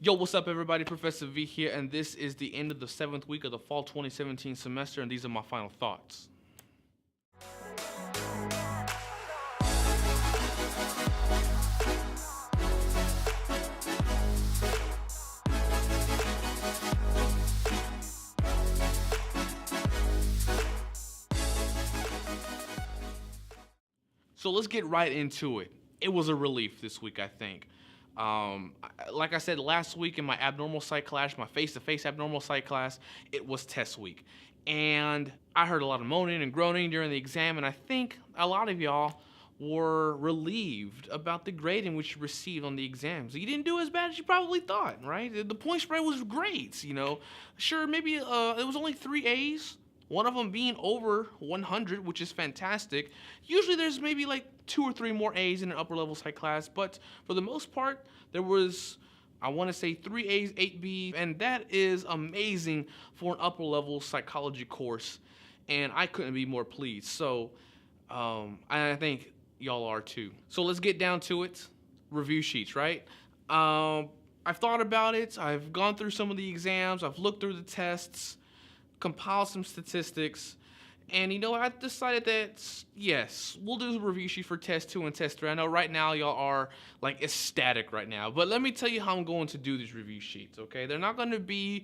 Yo, what's up everybody? Professor V here, and this is the end of the 7th week of the fall 2017 semester, and these are my final thoughts. So let's get right into it. It was a relief this week, I think. Like I said last week in my abnormal psych class, my face-to-face abnormal psych class, it was test week. And I heard a lot of moaning and groaning during the exam, and I think a lot of y'all were relieved about the grading which you received on the exams. You didn't do as bad as you probably thought, right? The point spread was great, you know. Sure, maybe it was only 3 A's. One of them being over 100, which is fantastic. Usually there's maybe like 2 or 3 more A's in an upper level psych class, but for the most part, there was, I want to say 3 A's, 8 B's, and that is amazing for an upper level psychology course, and I couldn't be more pleased. So I think y'all are too. So let's get down to it. Review sheets, right? I've thought about it. I've gone through some of the exams. I've looked through the tests, compile some statistics, and you know, I decided that yes, we'll do the review sheet for test 2 and test 3. I know right now y'all are like ecstatic right now, but let me tell you how I'm going to do these review sheets, okay? They're not going to be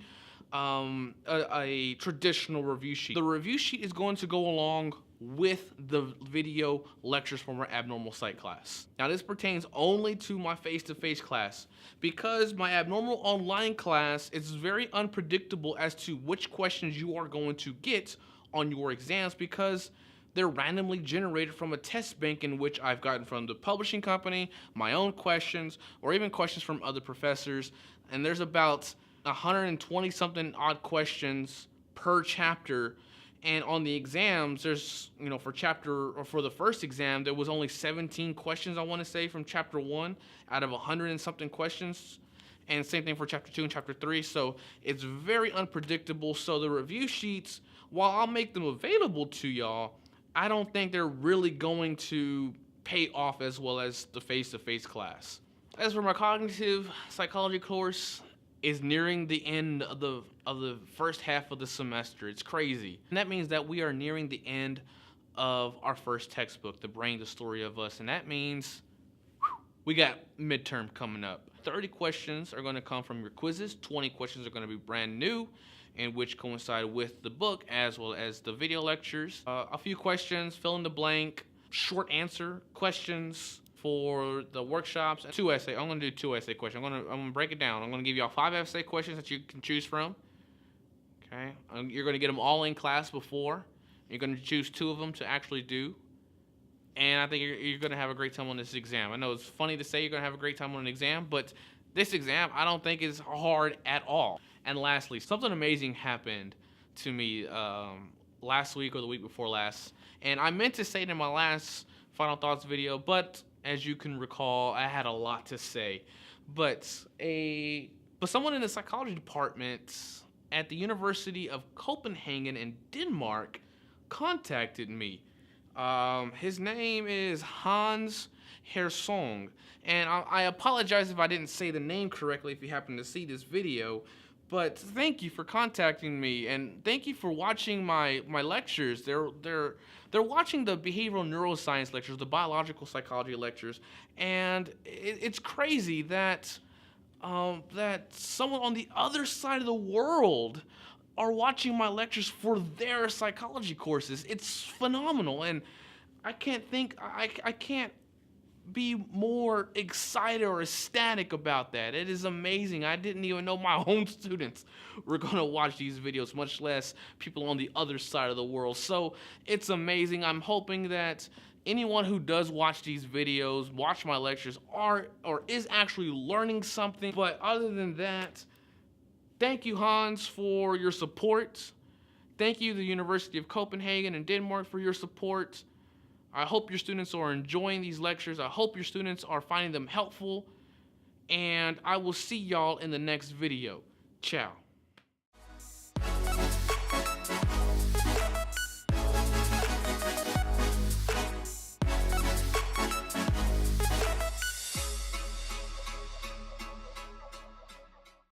a traditional review sheet. The review sheet is going to go along with the video lectures from our abnormal psych class. Now this pertains only to my face-to-face class, because my abnormal online class is very unpredictable as to which questions you are going to get on your exams, because they're randomly generated from a test bank in which I've gotten from the publishing company, my own questions, or even questions from other professors, and there's about 120 something odd questions per chapter. And on the exams, there's, you know, for the first exam, there was only 17 questions, I want to say, from chapter 1 out of 100 and something questions. And same thing for chapter 2 and chapter 3. So it's very unpredictable. So the review sheets, while I'll make them available to y'all, I don't think they're really going to pay off as well as the face-to-face class. As for my cognitive psychology course, is nearing the end of the first half of the semester. It's crazy. And that means that we are nearing the end of our first textbook, The Brain, the Story of Us. And that means we got midterm coming up. 30 questions are going to come from your quizzes. 20 questions are going to be brand new, and which coincide with the book as well as the video lectures. A few questions, fill in the blank, short answer questions for the workshops. 2 essay. I'm gonna do 2 essay questions. I'm gonna break it down. I'm gonna give y'all 5 essay questions that you can choose from. Okay, you're gonna get them all in class before. You're gonna choose 2 of them to actually do, and I think you're gonna have a great time on this exam. I know it's funny to say you're gonna have a great time on an exam, but this exam I don't think is hard at all. And lastly, something amazing happened to me last week or the week before last, and I meant to say it in my last final thoughts video, but as you can recall, I had a lot to say. But someone in the psychology department at the University of Copenhagen in Denmark contacted me. His name is Hans Hersong, and I apologize if I didn't say the name correctly if you happen to see this video, but thank you for contacting me, and thank you for watching my lectures. They're watching the behavioral neuroscience lectures, the biological psychology lectures, and it's crazy that that someone on the other side of the world are watching my lectures for their psychology courses. It's phenomenal, and I can't be more excited or ecstatic about that. It is amazing. I didn't even know my own students were gonna watch these videos, much less people on the other side of the world. So it's amazing. I'm hoping that anyone who does watch these videos, watch my lectures, or is actually learning something. But other than that, thank you, Hans, for your support. Thank you, the University of Copenhagen in Denmark, for your support. I hope your students are enjoying these lectures. I hope your students are finding them helpful. And I will see y'all in the next video. Ciao.